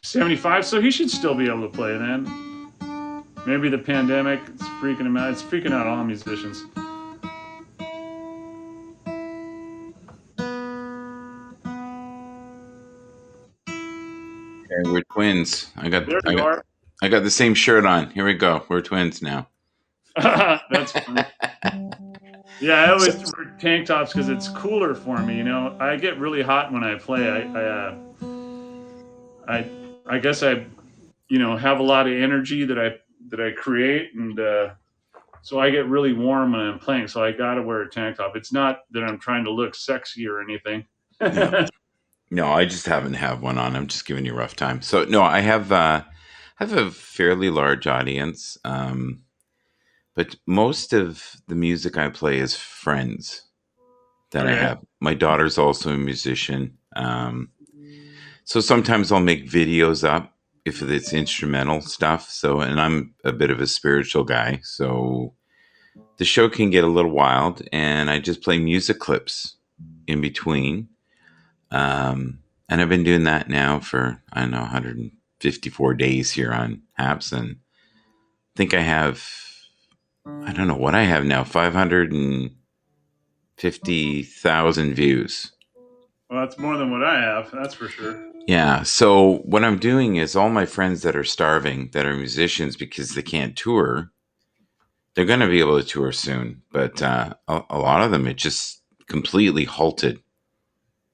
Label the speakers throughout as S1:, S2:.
S1: 75, so he should still be able to play then. Maybe the pandemic is freaking him out. It's freaking out all musicians.
S2: Okay, we're twins. I got
S1: There
S2: I
S1: you
S2: got
S1: are.
S2: I got the same shirt on. Here we go. We're twins now.
S1: That's funny. Yeah, I
S2: So,
S1: always wear tank tops because it's cooler for me. You know, I get really hot when I play. I, I guess I, have a lot of energy that I create, and so I get really warm when I'm playing. So I gotta wear a tank top. It's not that I'm trying to look sexy or anything.
S2: no, no, I just haven't have one on. I'm just giving you a rough time. So no, I have a fairly large audience, but most of the music I play is friends that I
S1: Okay.
S2: have. My daughter's also a musician. So sometimes I'll make videos up if it's instrumental stuff. So, and I'm a bit of a spiritual guy. So the show can get a little wild, and I just play music clips in between. And I've been doing that now for, I don't know, 154 days here on Haps. And I think I have, I don't know what I have now, 550,000 views.
S1: Well, that's more than what I have. That's for sure.
S2: Yeah. So what I'm doing is all my friends that are starving, that are musicians because they can't tour, they're going to be able to tour soon. But a lot of them, it just completely halted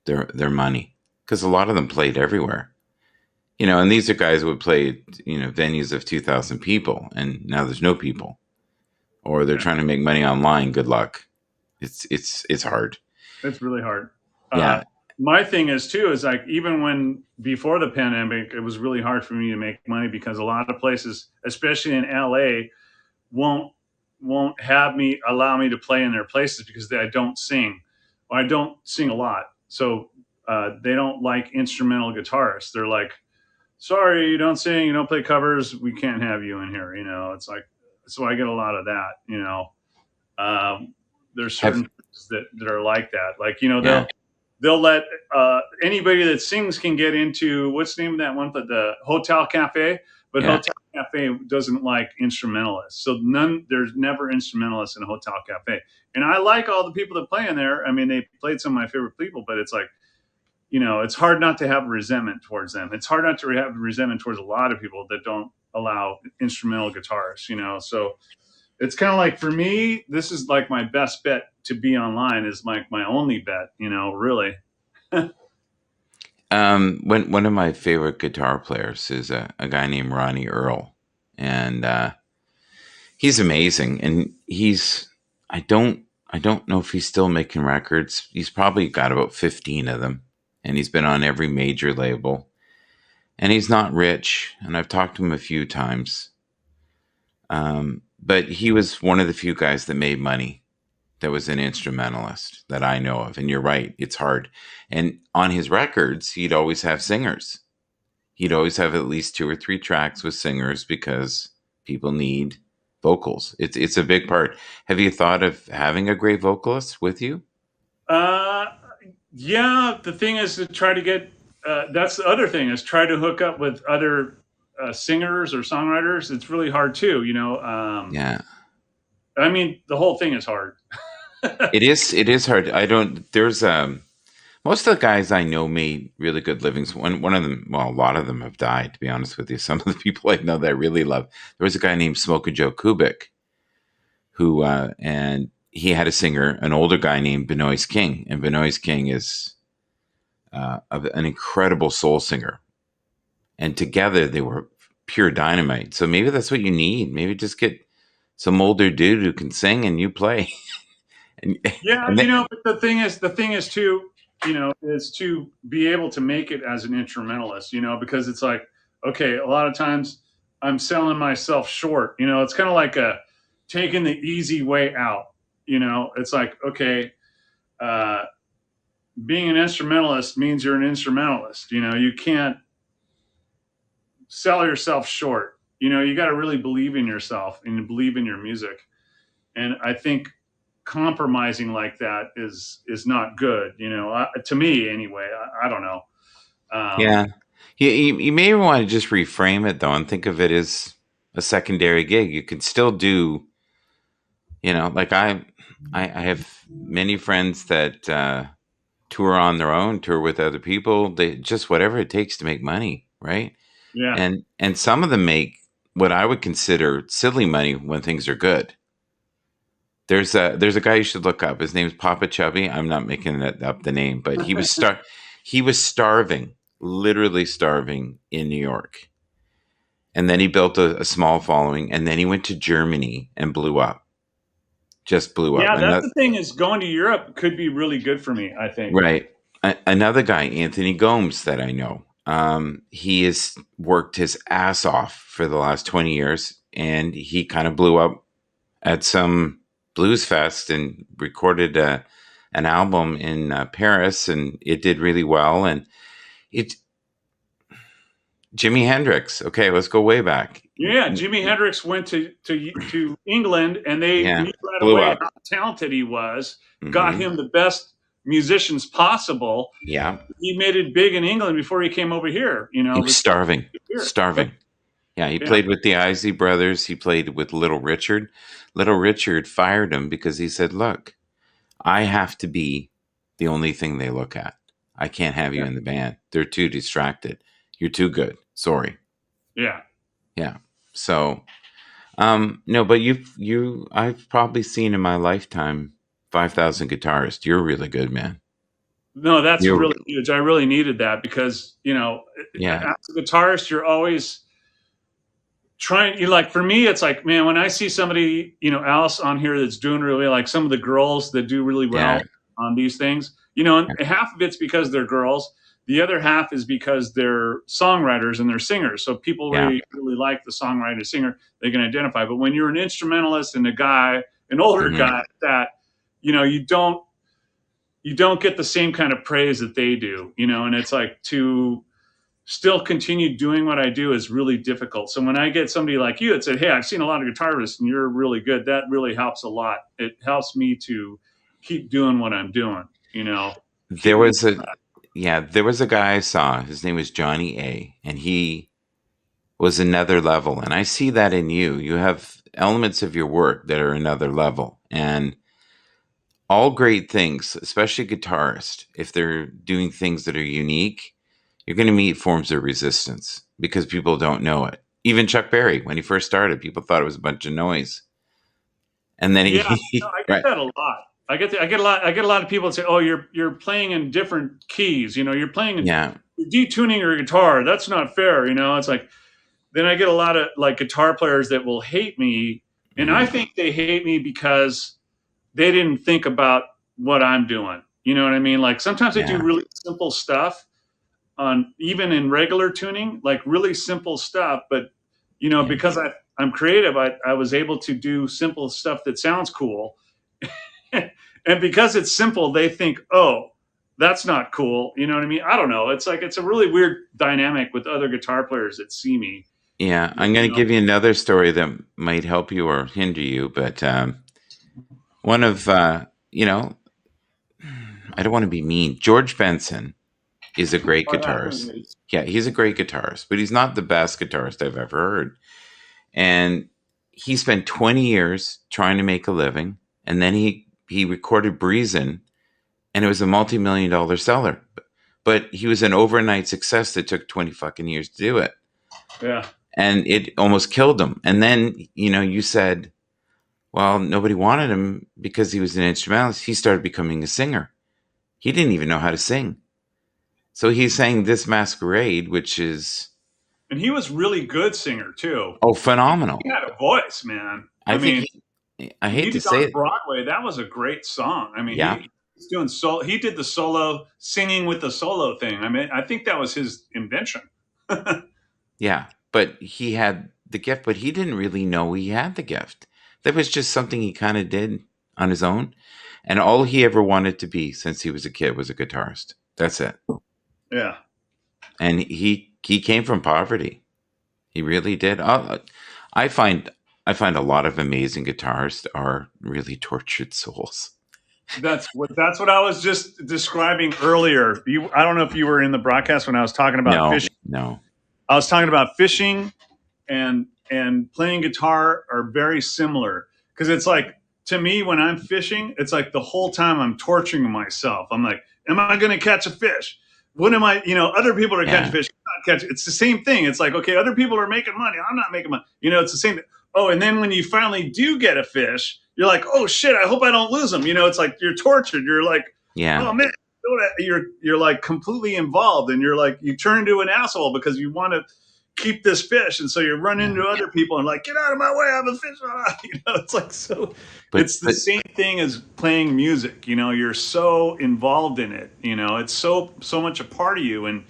S2: their money because a lot of them played everywhere. And these are guys who would play, venues of 2,000 people, and now there's no people, or they're
S1: Yeah,
S2: trying to make money online. Good luck. It's hard.
S1: it's really hard. Uh,
S2: Yeah,
S1: my thing is too is like even when before the pandemic, it was really hard for me to make money because a lot of places, especially in LA, won't won't have me allow me to play in their places because I don't sing. Or I don't sing a lot, so they don't like instrumental guitarists. They're like, "Sorry, you don't sing, you don't play covers. We can't have you in here." It's like so I get a lot of that. There's
S2: have
S1: certain things that are like that. Like
S2: yeah,
S1: they'll let anybody that sings can get into what's the name of that one? But the Hotel Cafe, but
S2: yeah.
S1: Hotel Cafe doesn't like instrumentalists. So there's never instrumentalists in a Hotel Cafe. And I like all the people that play in there. I mean, they played some of my favorite people, but it's like, it's hard not to have resentment towards them. It's hard not to have resentment towards a lot of people that don't allow instrumental guitars. So it's kind of like for me, this is like my best bet to be online is my only bet, really.
S2: When one of my favorite guitar players is a guy named Ronnie Earl, and he's amazing. And I don't know if he's still making records. He's probably got about 15 of them, and he's been on every major label. And he's not rich, and I've talked to him a few times. But he was one of the few guys that made money, that was an instrumentalist that I know of. And you're right, it's hard. And on his records, he'd always have singers. He'd always have at least two or three tracks with singers because people need vocals. It's a big part. Have you thought of having a great vocalist with you?
S1: Uh, yeah. The thing is to try to get. That's the other thing is try to hook up with other singers or songwriters. It's really hard too.
S2: Yeah.
S1: I mean, the whole thing is hard.
S2: It is hard. I don't there's most of the guys I know made really good livings. One of them, well, a lot of them have died, to be honest with you. Some of the people I know that I really love. There was a guy named Smoking Joe Kubik who, and he had a singer, an older guy named Benoist King. And Benoist King is an incredible soul singer. And together they were pure dynamite. So maybe that's what you need. Maybe just get some older dude who can sing and you play. and,
S1: Yeah,
S2: and then,
S1: but the thing is too, is to be able to make it as an instrumentalist, because it's like, okay, a lot of times I'm selling myself short. It's kind of like a taking the easy way out. It's like, okay, uh, being an instrumentalist means you're an instrumentalist. You can't sell yourself short. You got to really believe in yourself and believe in your music. And I think compromising like that is not good. To me anyway. I don't know. Um,
S2: yeah. You may want to just reframe it though and think of it as a secondary gig. You can still do, like I have many friends that tour on their own, tour with other people. They just whatever it takes to make money, right?
S1: Yeah.
S2: And some of them make what I would consider silly money when things are good. There's a guy you should look up. His name's Papa Chubby. I'm not making up the name, but he was starving, literally starving in New York. And then he built a small following, and then he went to Germany and blew up. Just blew up.
S1: Yeah,
S2: And
S1: that's the thing is going to Europe could be really good for me, I think.
S2: right. Another guy, Anthony Gomes, that I know, he has worked his ass off for the last 20 years, and he kind of blew up at some blues fest and recorded an album in Paris, and it did really well. And it Jimi Hendrix. Okay, let's go way back.
S1: Yeah, Jimi Hendrix went to England, and they
S2: Yeah,
S1: knew right
S2: blew
S1: away
S2: up.
S1: how talented he was. Got
S2: Hmm.
S1: him the best musicians possible.
S2: Yeah,
S1: He made it big in England before he came over here.
S2: he was starving,
S1: Here.
S2: starving. Yeah, he
S1: Yeah,
S2: played with the Isley Brothers. He played with Little Richard. Little Richard fired him because he said, "Look, I have to be the only thing they look at. I can't have you
S1: yeah,
S2: in the band. They're too distracted. You're too good. Sorry."
S1: yeah.
S2: Yeah. So, no, but I've probably seen in my lifetime 5,000 guitarists. You're really good, man.
S1: No, that's
S2: You're,
S1: really huge. I really needed that because
S2: yeah,
S1: as a guitarist, you're always trying. You like for me, it's like, man, when I see somebody else on here that's doing really like some of the girls that do really well
S2: yeah,
S1: on these things, and half of it's because they're girls. The other half is because they're songwriters and they're singers. So people
S2: yeah,
S1: really like the songwriter singer. They can identify. But when you're an instrumentalist and an older
S2: hmm,
S1: guy, that you don't get the same kind of praise that they do. And it's like to still continue doing what I do is really difficult. So when I get somebody like you that said, "Hey, I've seen a lot of guitarists and you're really good," that really helps a lot. It helps me to keep doing what I'm doing.
S2: there
S1: Keep me.
S2: was a, yeah, there was a guy I saw. His name was Johnny A, and he was another level. And I see that in you. You have elements of your work that are another level. And all great things, especially guitarists, if they're doing things that are unique, you're going to meet forms of resistance because people don't know it. Even Chuck Berry, when he first started, people thought it was a bunch of noise, and then
S1: Yeah,
S2: he
S1: I get
S2: right,
S1: that a lot. I get a lot of people that say, "Oh, you're playing in different keys.
S2: yeah,
S1: You're detuning your guitar. That's not fair." It's like then I get a lot of like guitar players that will hate me, and I
S2: mhm,
S1: think they hate me because they didn't think about what I'm doing. You know what I mean? Like sometimes I do
S2: yeah,
S1: really simple stuff on even in regular tuning, like really simple stuff, but
S2: yeah,
S1: because I'm creative, I was able to do simple stuff that sounds cool. And because it's simple, they think, "Oh, that's not cool." You know what I mean? I don't know. It's like it's a really weird dynamic with other guitar players that see me.
S2: yeah. I'm
S1: You
S2: going to
S1: know?
S2: give you another story that might help you or hinder you, but one of I don't want to be mean. George Benson is a great
S1: Oh, yeah,
S2: guitarist. Yeah, he's a great guitarist, but he's not the best guitarist I've ever heard. And he spent 20 years trying to make a living, and then he recorded Breezin', and it was a multi-million-dollar seller. But he was an overnight success that took 20 fucking years to do it.
S1: yeah.
S2: And it almost killed him. And then, you said, well, nobody wanted him because he was an instrumentalist. He started becoming a singer. He didn't even know how to sing. So he sang This Masquerade, which is,
S1: And he was really good singer too.
S2: oh,
S1: He
S2: phenomenal.
S1: had a voice, man.
S2: I
S1: I
S2: think
S1: mean,
S2: I
S1: when he
S2: hate to
S1: did
S2: say
S1: on
S2: it.
S1: Broadway, that was a great song. I mean,
S2: Yeah,
S1: he's doing solo. He did the solo singing with the solo thing. I mean, I think that was his invention.
S2: yeah. But he had the gift, but he didn't really know he had the gift. That was just something he kind of did on his own. And all he ever wanted to be since he was a kid was a guitarist. That's it.
S1: Yeah.
S2: And he came from poverty. He really did. I find a lot of amazing guitarists are really tortured souls.
S1: That's what I was just describing earlier. I don't know if you were in the broadcast when I was talking about
S2: No,
S1: fishing
S2: No.
S1: I was talking about fishing and playing guitar are very similar because it's like, to me, when I'm fishing, it's like the whole time I'm torturing myself. I'm like, am I going to catch a fish? What am I? Other people are catching
S2: Yeah.
S1: fish. I'm not catching. It's the same thing. It's like, okay, other people are making money. I'm not making money. It's the same. Oh, and then when you finally do get a fish, you're like, oh shit, I hope I don't lose them. It's like you're tortured. You're like,
S2: Yeah.
S1: oh man, you're like completely involved, and you're like, you turn into an asshole because you want to keep this fish, and so you run
S2: Yeah.
S1: into other people and like, get out of my way, I have a fish. It's like, so
S2: But
S1: it's the same thing as playing music. You're so involved in it. It's so much a part of you, and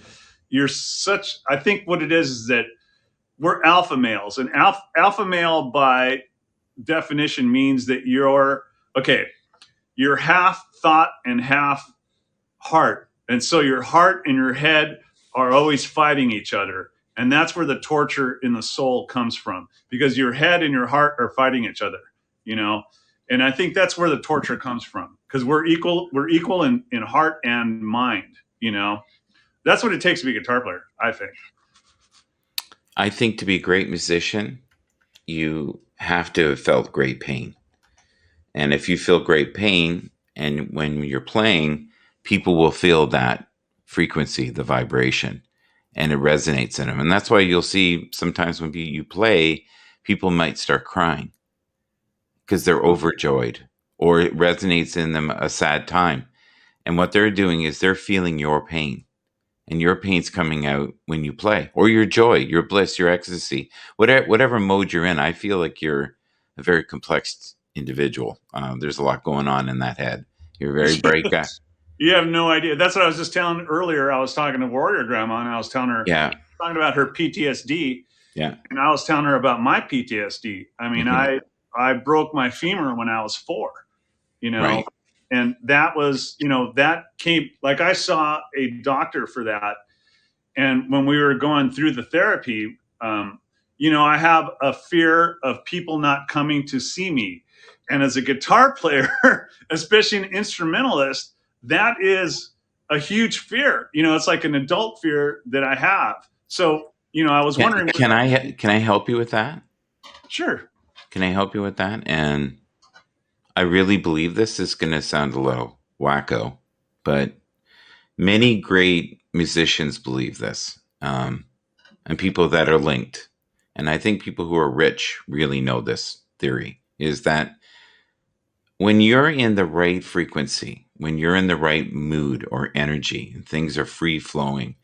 S1: you're such. I think what it is that we're alpha males, and alpha male by definition means that you're okay. You're half thought and half heart. And so your heart and your head are always fighting each other. And that's where the torture in the soul comes from, because your head and your heart are fighting each other, you know? And I think that's where the torture comes from, because we're equal in heart and mind. That's what it takes to be a guitar player, I think.
S2: I think to be a great musician, you have to have felt great pain. And if you feel great pain, and when you're playing, people will feel that frequency, the vibration, and it resonates in them. And that's why you'll see sometimes when you play, people might start crying because they're overjoyed, or it resonates in them a sad time. And what they're doing is they're feeling your pain, and your pain's coming out when you play, or your joy, your bliss, your ecstasy, whatever mode you're in. I feel like you're a very complex individual. There's a lot going on in that head. You're a very bright guy.
S1: You have no idea. That's what I was just telling earlier. I was talking to Warrior Grandma, and I was telling her,
S2: Yeah,
S1: talking about her PTSD,
S2: yeah,
S1: and I was telling her about my PTSD. I mean,
S2: hmm,
S1: I broke my femur when I was 4, you know,
S2: right.
S1: and that was, that came, like, I saw a doctor for that. And when we were going through the therapy, I have a fear of people not coming to see me. And as a guitar player, especially an instrumentalist, that is a huge fear. It's like an adult fear that I have. So, I was
S2: Can,
S1: wondering.
S2: can I help you with that?
S1: Sure.
S2: Can I help you with that? And I really believe this is going to sound a little wacko, but many great musicians believe this, and people that are linked. And I think people who are rich really know this theory, is that when you're in the right frequency, when you're in the right mood or energy, and things are free flowing,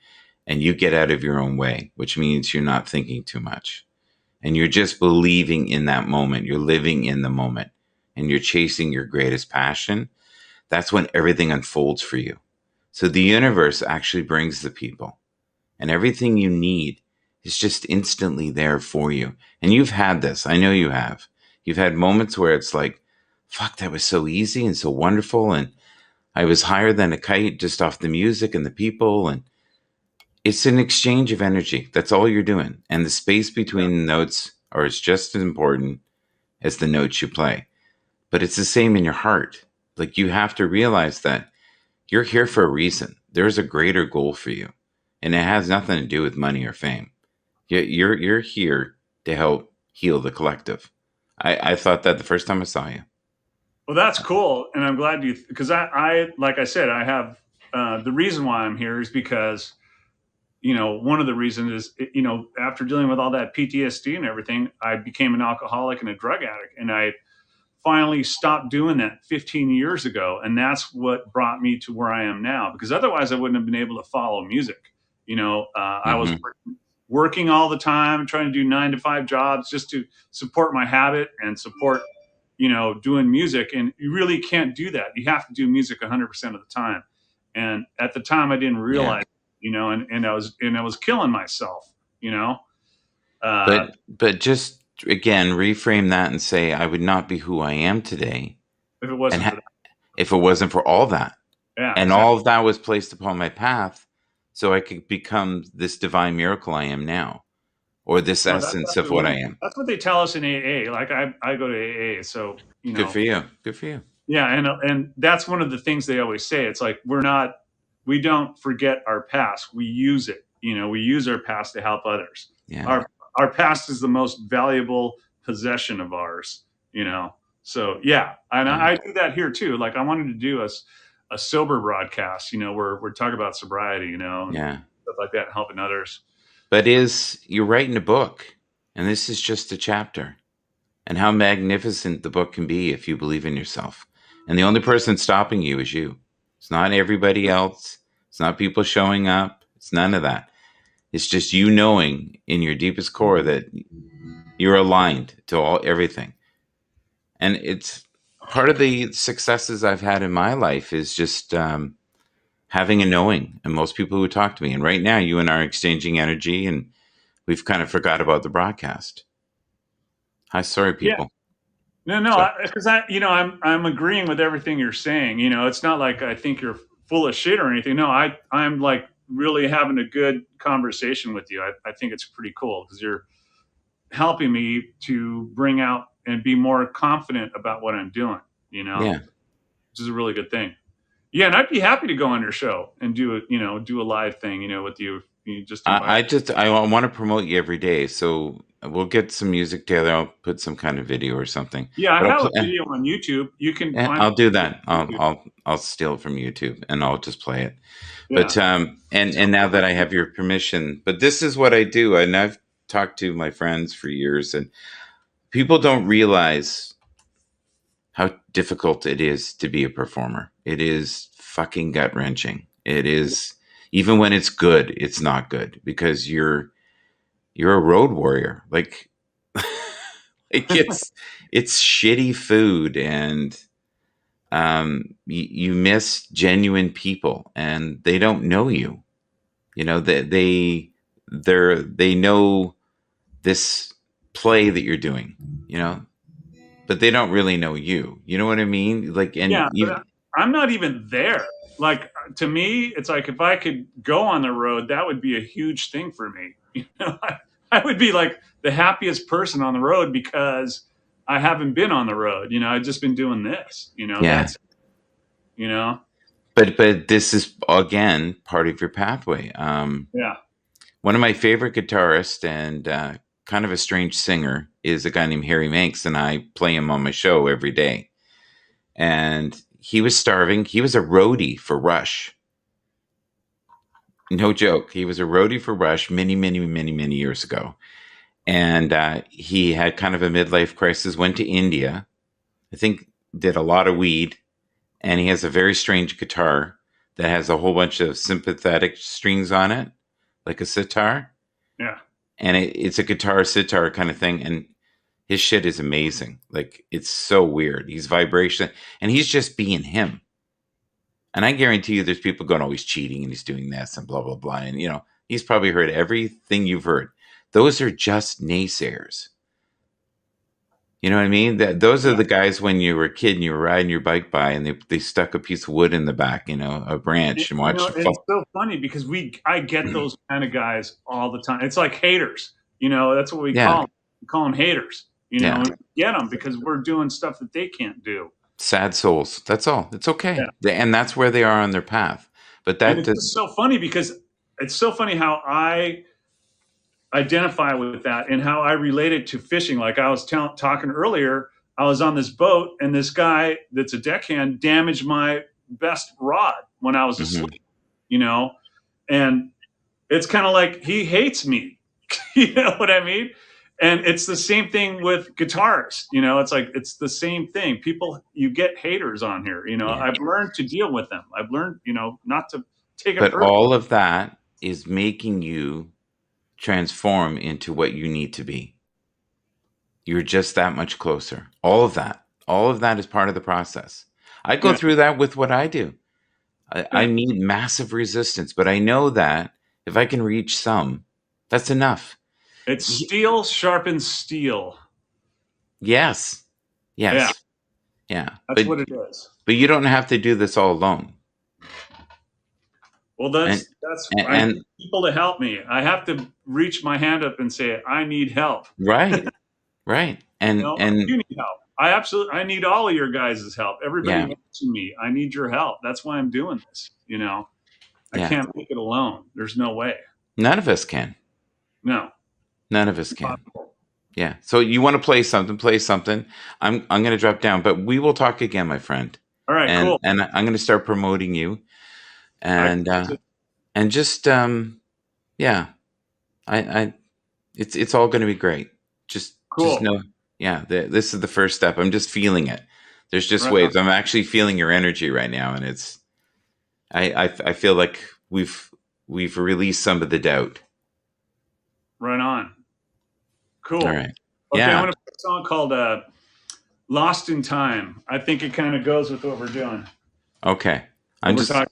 S2: and you get out of your own way, which means you're not thinking too much, and you're just believing in that moment, you're living in the moment, and you're chasing your greatest passion, that's when everything unfolds for you. So the universe actually brings the people, and everything you need is just instantly there for you. And you've had this. I know you have. You've had moments where it's like, fuck, that was so easy and so wonderful. And I was higher than a kite just off the music and the people. And it's an exchange of energy. That's all you're doing. And the space
S1: Yeah.
S2: between the notes are just as important as the notes you play. But it's the same in your heart. Like, you have to realize that you're here for a reason. There's a greater goal for you, and it has nothing to do with money or fame. You're here to help heal the collective. I thought that the first time I saw you.
S1: Well, that's cool. And I'm glad because like I said, I have, the reason why I'm here is because, one of the reasons is, after dealing with all that PTSD and everything, I became an alcoholic and a drug addict. And I finally stopped doing that 15 years ago. And that's what brought me to where I am now, because otherwise I wouldn't have been able to follow music. I was
S2: Hmm.
S1: working all the time, trying to do 9 to 5 jobs just to support my habit and support, doing music. And you really can't do that. You have to do music 100% of the time. And at the time I didn't
S2: Yeah,
S1: realize, and I was killing myself, uh,
S2: but just again reframe that and say I would not be who I am today,
S1: if it
S2: and
S1: wasn't for that.
S2: if it wasn't for all that,
S1: Yeah,
S2: and
S1: exactly.
S2: all of that was placed upon my path, so I could become this divine miracle I am now, or this
S1: No, that's
S2: essence of
S1: absolutely
S2: what I
S1: right.
S2: am.
S1: That's what they tell us in AA. Like, I go to AA, so
S2: Good for you. Good for you.
S1: yeah, and that's one of the things they always say. It's like, we don't forget our past, we use it. we use our past to help others.
S2: Yeah.
S1: Our past is the most valuable possession of ours. So yeah, and
S2: Yeah.
S1: I do that here too. Like I wanted to do a sober broadcast, where we're talking about sobriety, and
S2: Yeah.
S1: stuff like that, and helping others.
S2: But you're writing a book, and this is just a chapter. And how magnificent the book can be if you believe in yourself. And the only person stopping you is you. It's not everybody else. It's not people showing up. It's none of that. It's just you knowing in your deepest core that you're aligned to everything. And it's part of the successes I've had in my life is just having a knowing. And most people who talk to me, and right now you and I are exchanging energy, and we've kind of forgot about the broadcast. Hi, sorry,
S1: Yeah.
S2: people. So,
S1: No, because I'm agreeing with everything you're saying. It's not like I think you're full of shit or anything. No, I'm like really having a good conversation with you. I think it's pretty cool because you're helping me to bring out and be more confident about what I'm doing.
S2: yeah.
S1: Which is a really good thing. Yeah, and I'd be happy to go on your show and do a live thing, with you. You just invite.
S2: I want to promote you every day, so we'll get some music together. I'll put some kind of video or something.
S1: Yeah, I
S2: But
S1: have a video on YouTube. You can find
S2: I'll
S1: it
S2: do
S1: on
S2: that.
S1: YouTube.
S2: I'll steal it from YouTube and I'll just play it.
S1: Yeah.
S2: But and now that I have your permission, but this is what I do, and I've talked to my friends for years, and people don't realize how difficult it is to be a performer. It is fucking gut wrenching. It is, even when it's good, it's not good because you're a road warrior. Like it's shitty food, and you miss genuine people, and they don't know you. That they know this play that you're doing. But they don't really know you. You know what I mean? Like, and
S1: Yeah, but I'm not even there. Like to me, it's like if I could go on the road, that would be a huge thing for me. I would be like the happiest person on the road because I haven't been on the road. I've just been doing this.
S2: yeah.
S1: That's you know,
S2: But this is again part of your pathway.
S1: yeah,
S2: One of my favorite guitarists and kind of a strange singer is a guy named Harry Manx, and I play him on my show every day. And he was starving. He was a roadie for Rush. No joke. He was a roadie for Rush many, many, many, many years ago. And he had kind of a midlife crisis, went to India, I think did a lot of weed, and he has a very strange guitar that has a whole bunch of sympathetic strings on it, like a sitar.
S1: yeah.
S2: And it's a guitar sitar kind of thing. And his shit is amazing. Like, it's so weird. He's vibration, and he's just being him. And I guarantee you there's people going, oh, he's cheating and he's doing this and blah, blah, blah. And, he's probably heard everything you've heard. Those are just naysayers. You know what I mean? Those are the guys when you were a kid and you were riding your bike by and they stuck a piece of wood in the back, a branch, and watched you
S1: It's
S2: fall.
S1: so funny because I get those kind of guys all the time. It's like haters. That's what we
S2: Yeah.
S1: call them. We call them haters.
S2: Yeah.
S1: We get them because we're doing stuff that they can't do.
S2: Sad souls. That's all. It's okay.
S1: Yeah.
S2: And that's where they are on their path. But
S1: And it's just so funny because it's so funny how I identify with that and how I relate it to fishing. Like I was talking earlier, I was on this boat and this guy that's a deckhand damaged my best rod when I was asleep, and it's kind of like he hates me. You know what I mean? And it's the same thing with guitarists. It's like it's the same thing. People, you get haters on here.
S2: Yeah.
S1: I've learned to deal with them. I've learned, not to take it
S2: But
S1: personally.
S2: all of that is making you transform into what you need to be. You're just that much closer. All of that is part of the process. I go through that with what I do. I meet massive resistance, but I know that if I can reach some, that's enough.
S1: It's steel sharpens steel.
S2: Yes. Yeah.
S1: That's what it is.
S2: But you don't have to do this all alone.
S1: Well, I need people to help me. I have to reach my hand up and say, I need help.
S2: Right. And
S1: you need help. I need all of your guys' help. Everybody watching me, I need your help. That's why I'm doing this. I can't make it alone. There's no way.
S2: None of us can.
S1: No.
S2: None of us can. Yeah. So you want to play something, play something. I'm going to drop down, but we will talk again, my friend.
S1: All right, cool.
S2: And I'm going to start promoting you. And just yeah. It's all going to be great. Just know, yeah, this is the first step. I'm just feeling it. There's just waves. I'm actually feeling your energy right now, and it's I feel like we've released some of the doubt.
S1: Right on. Cool.
S2: All right.
S1: Okay, I'm going to play a song called Lost in Time. I think it kind of goes with what we're doing.
S2: Okay.
S1: We're talking about.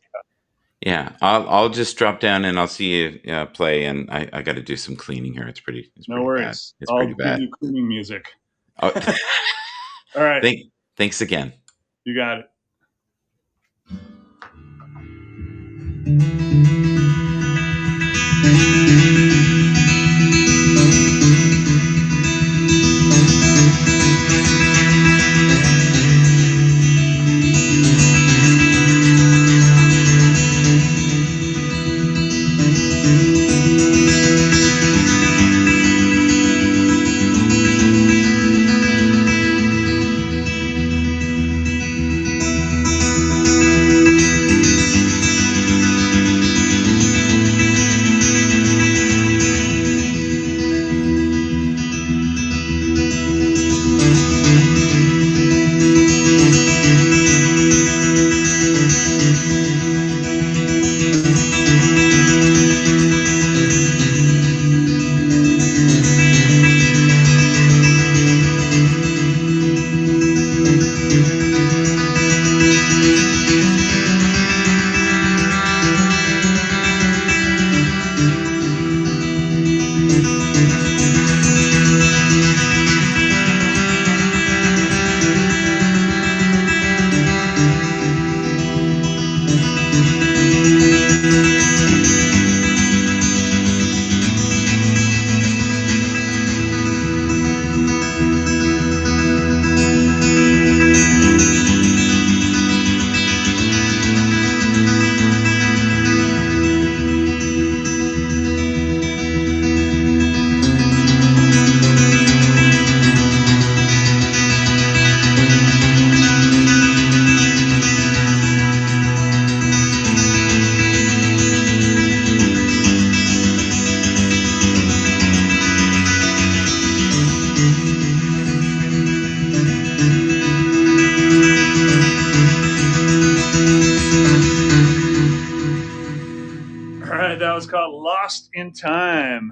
S2: Yeah, I'll just drop down and I'll see you play, and I got to do some cleaning here. It's pretty
S1: no worries.
S2: Bad. It's pretty bad.
S1: I'll give you cleaning music.
S2: Oh.
S1: All right.
S2: Thanks again.
S1: You got it. Lost in Time.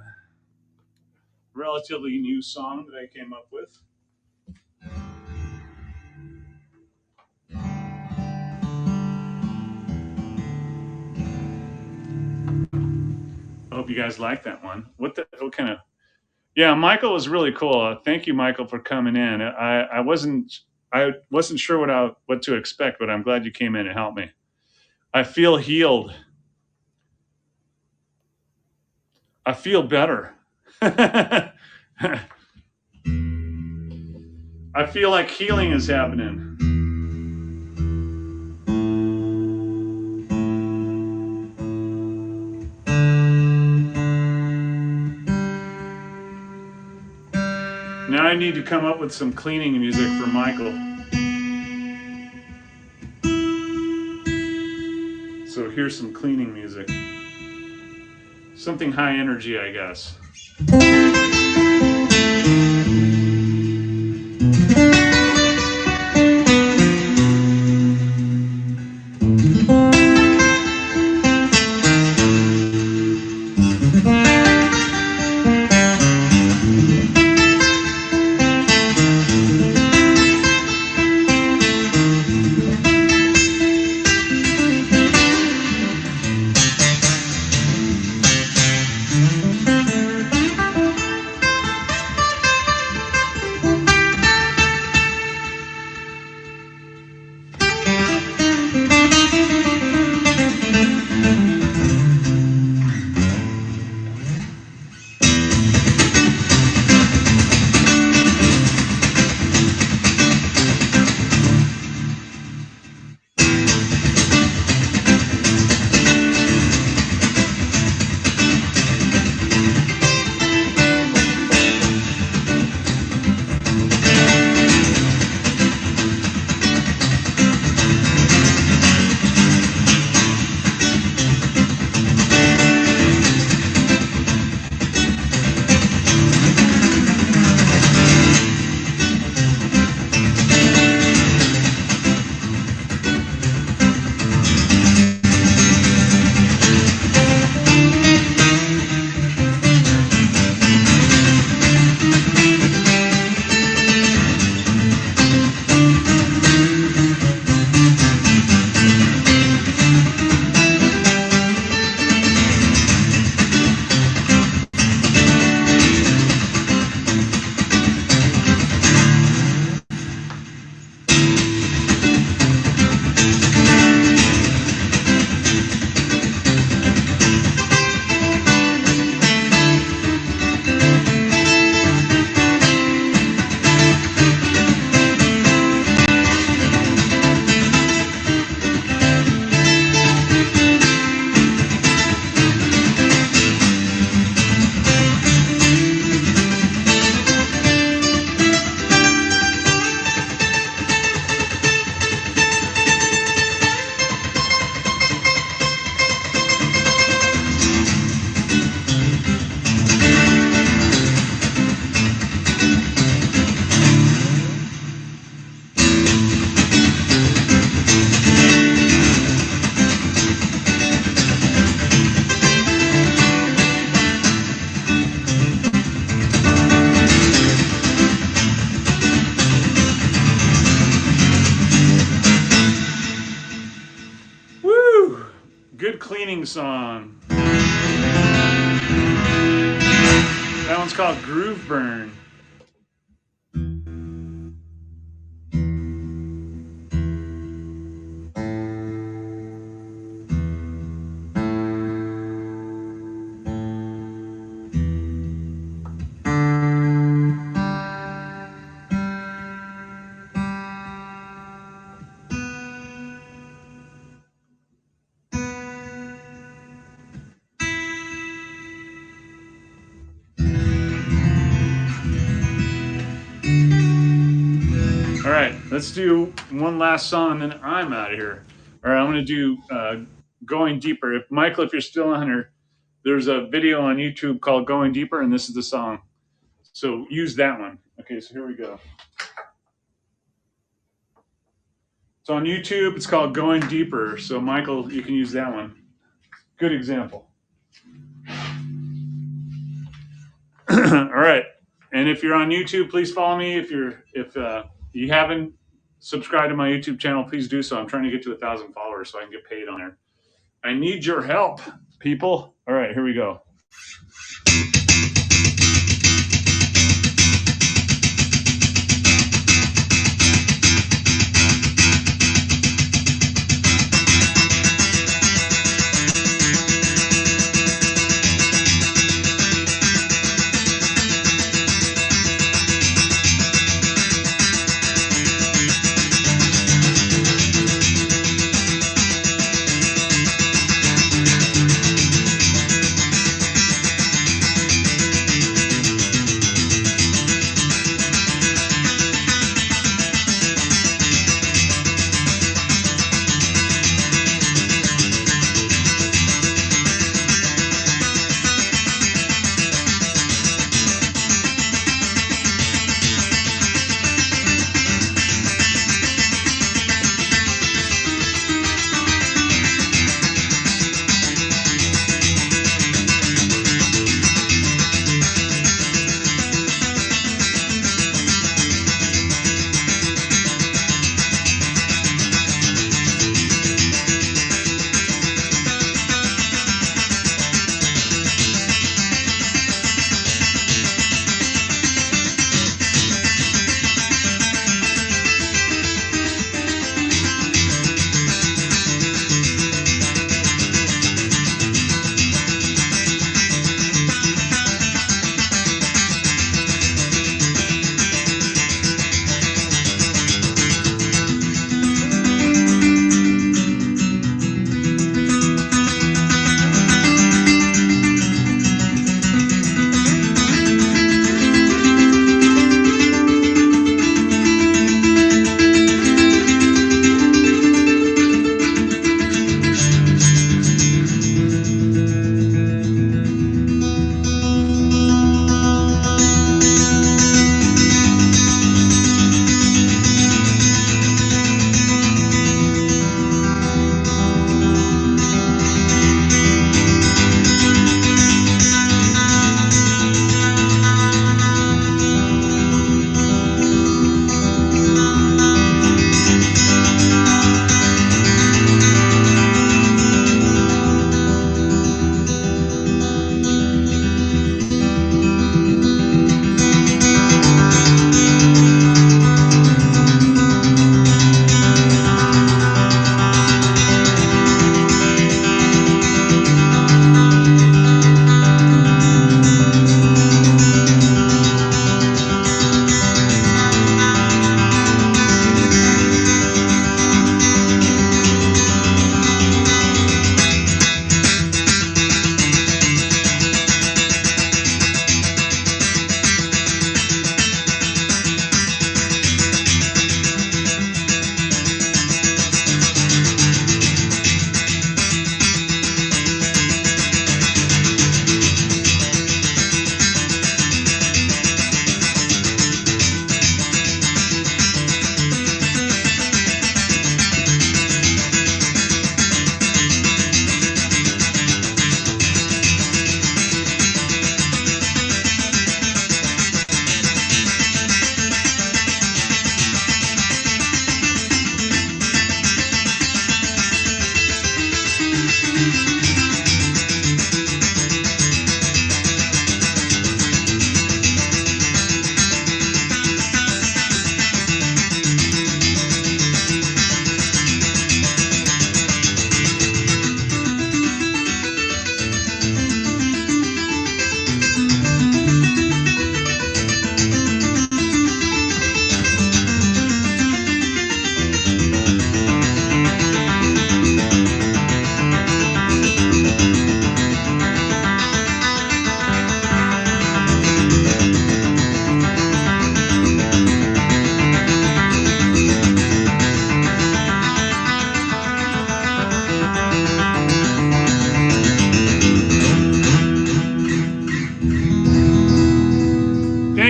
S1: Relatively new song that I came up with. I hope you guys like that one. What kind of... Yeah, Michael was really cool. Thank you, Michael, for coming in. I wasn't sure what to expect, but I'm glad you came in and helped me. I feel healed. I feel better. I feel like healing is happening. Now I need to come up with some cleaning music for Michael. So here's some cleaning music. Something high energy, I guess. Good cleaning song. That one's called Groove Burn. All right, let's do one last song, and then I'm out of here. All right, I'm going to do Going Deeper. Michael, if you're still on here, there's a video on YouTube called Going Deeper, and this is the song. So use that one. Okay, so here we go. It's on YouTube. It's called Going Deeper. So Michael, you can use that one. Good example. All right, and if you're on YouTube, please follow me. If you haven't subscribed to my YouTube channel, please do so. I'm trying to get to 1,000 followers so I can get paid on there. I need your help, people. All right, here we go.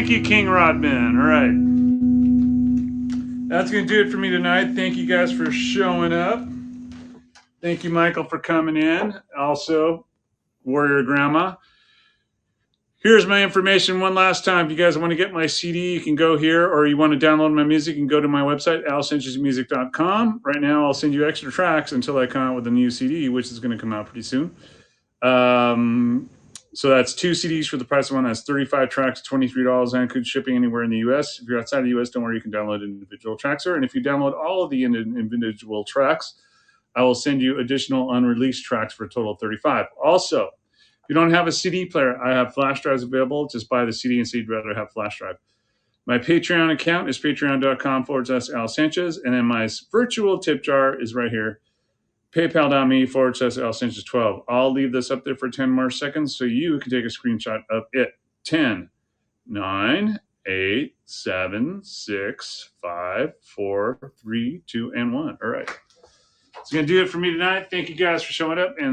S1: Thank you, King Rodman. All right. That's going to do it for me tonight. Thank you guys for showing up. Thank you, Michael, for coming in. Also, Warrior Grandma. Here's my information one last time. If you guys want to get my CD, you can go here, or you want to download my music, you can go to my website, alsanchezmusic.com. Right now, I'll send you extra tracks until I come out with a new CD, which is going to come out pretty soon. So that's 2 CDs for the price of one. That's 35 tracks, $23, and includes shipping anywhere in the U.S. If you're outside the U.S., don't worry, you can download individual tracks there. And if you download all of the individual tracks, I will send you additional unreleased tracks for a total of 35. Also, if you don't have a CD player, I have flash drives available. Just buy the CD and say you'd rather have flash drive. My Patreon account is patreon.com/Al Sanchez. And then my virtual tip jar is right here, paypal.me/Al Sanchez 12. I'll leave this up there for 10 more seconds so you can take a screenshot of it. 10, 9, 8, 7, 6, 5, 4, 3, 2, and 1. All right. It's going to do it for me tonight. Thank you guys for showing up. And